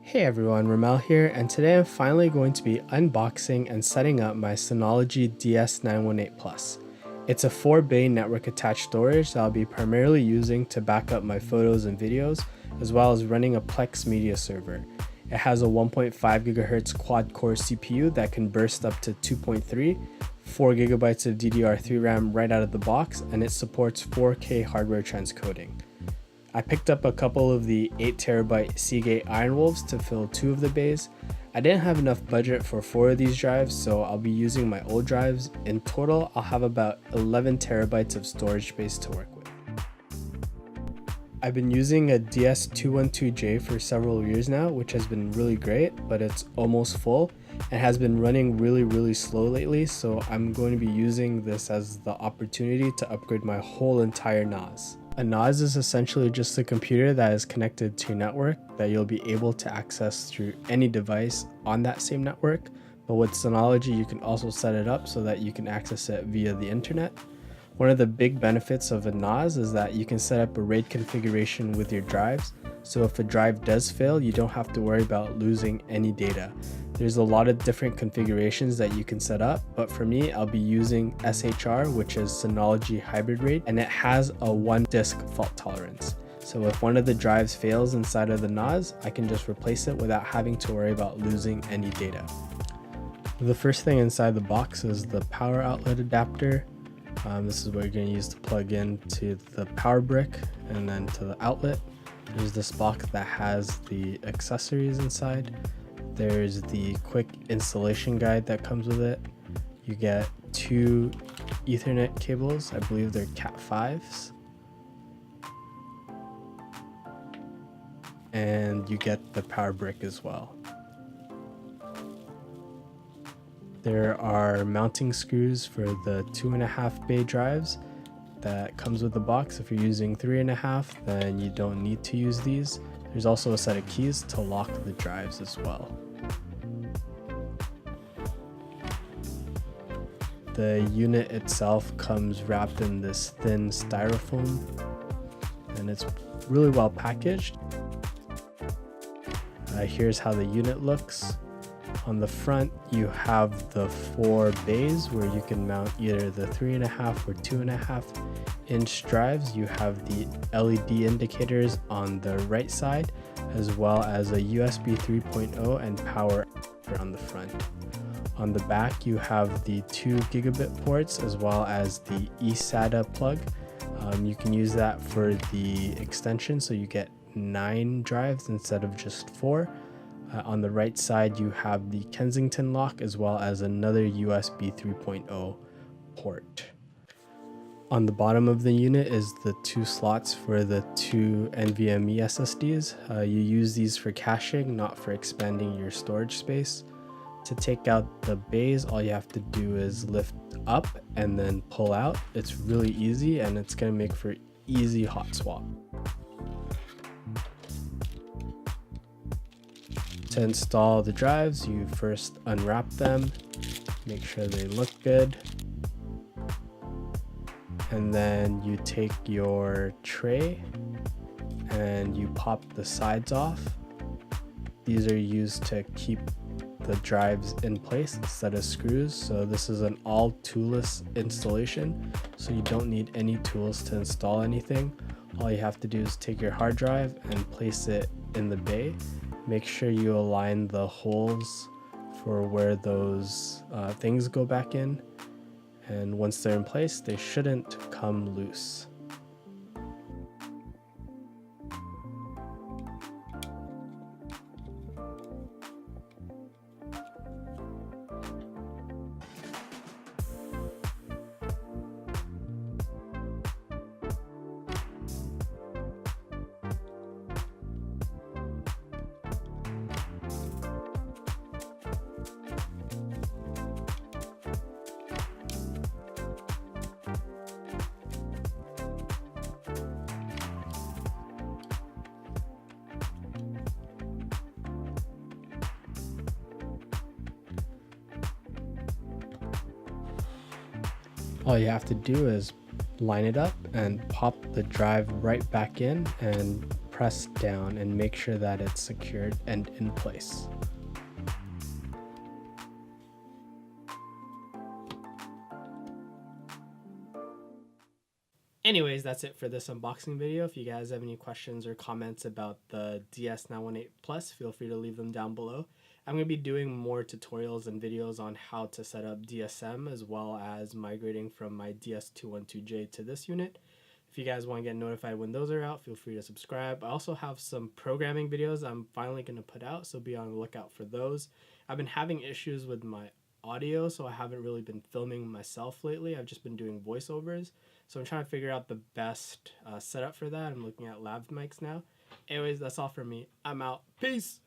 Hey everyone, Ramel here, and today I'm finally going to be unboxing and setting up my Synology DS918 Plus. It's a 4-bay network attached storage that I'll be primarily using to back up my photos and videos, as well as running a plex media server. It has a 1.5 GHz quad-core CPU that can burst up to 2.3, 4 GB of DDR3 RAM right out of the box, and it supports 4K hardware transcoding. I picked up a couple of the 8TB Seagate Ironwolves to fill 2 of the bays. I didn't have enough budget for 4 of these drives, so I'll be using my old drives. In total, I'll have about 11 TB of storage space to work with. I've been using a DS212J for several years now, which has been really great, but it's almost full and has been running really slow lately, so I'm going to be using this as the opportunity to upgrade my whole entire NAS. A NAS is essentially just a computer that is connected to a network that you'll be able to access through any device on that same network, but with Synology you can also set it up so that you can access it via the internet. One of the big benefits of a NAS is that you can set up a RAID configuration with your drives, so if a drive does fail, you don't have to worry about losing any data. There's a lot of different configurations that you can set up, but for me, I'll be using SHR, which is Synology Hybrid RAID, and it has a 1 disk fault tolerance. So if one of the drives fails inside of the NAS, I can just replace it without having to worry about losing any data. The first thing inside the box is the power outlet adapter. This is what you're going to use to plug into the power brick and then to the outlet. There's this box that has the accessories inside. There's the quick installation guide that comes with it. You get 2 Ethernet cables, I believe they're Cat 5s. And you get the power brick as well. There are mounting screws for the 2.5 bay drives that comes with the box. If you're using 3.5, then you don't need to use these. There's also a set of keys to lock the drives as well. The unit itself comes wrapped in this thin styrofoam, and it's really well packaged. Here's how the unit looks. On the front, you have the 4 bays where you can mount either the 3.5 or 2.5 inch drives. You have the LED indicators on the right side, as well as a USB 3.0 and power on the front. On the back, you have the 2 gigabit ports as well as the eSATA plug. You can use that for the extension, so you get 9 drives instead of just 4. On the right side, you have the Kensington lock as well as another USB 3.0 port. On the bottom of the unit is the 2 slots for the 2 NVMe SSDs. You use these for caching, not for expanding your storage space. To take out the bays, all you have to do is lift up and then pull out. It's really easy and it's going to make for easy hot swap. To install the drives, you first unwrap them, make sure they look good, and then you take your tray and you pop the sides off. These are used to keep the drives in place instead of screws, so this is an all toolless installation, so you don't need any tools to install anything. All you have to do is take your hard drive and place it in the bay. Make sure you align the holes for where those things go back in, and once they're in place, they shouldn't come loose. All you have to do is line it up and pop the drive right back in and press down and make sure that it's secured and in place. Anyways, that's it for this unboxing video. If you guys have any questions or comments about the DS918 Plus, feel free to leave them down below. I'm going to be doing more tutorials and videos on how to set up DSM as well as migrating from my DS212J to this unit. If you guys want to get notified when those are out, feel free to subscribe. I also have some programming videos I'm finally going to put out, so be on the lookout for those. I've been having issues with my audio, so I haven't really been filming myself lately. I've just been doing voiceovers. So I'm trying to figure out the best setup for that. I'm looking at lav mics now. Anyways, that's all for me. I'm out. Peace!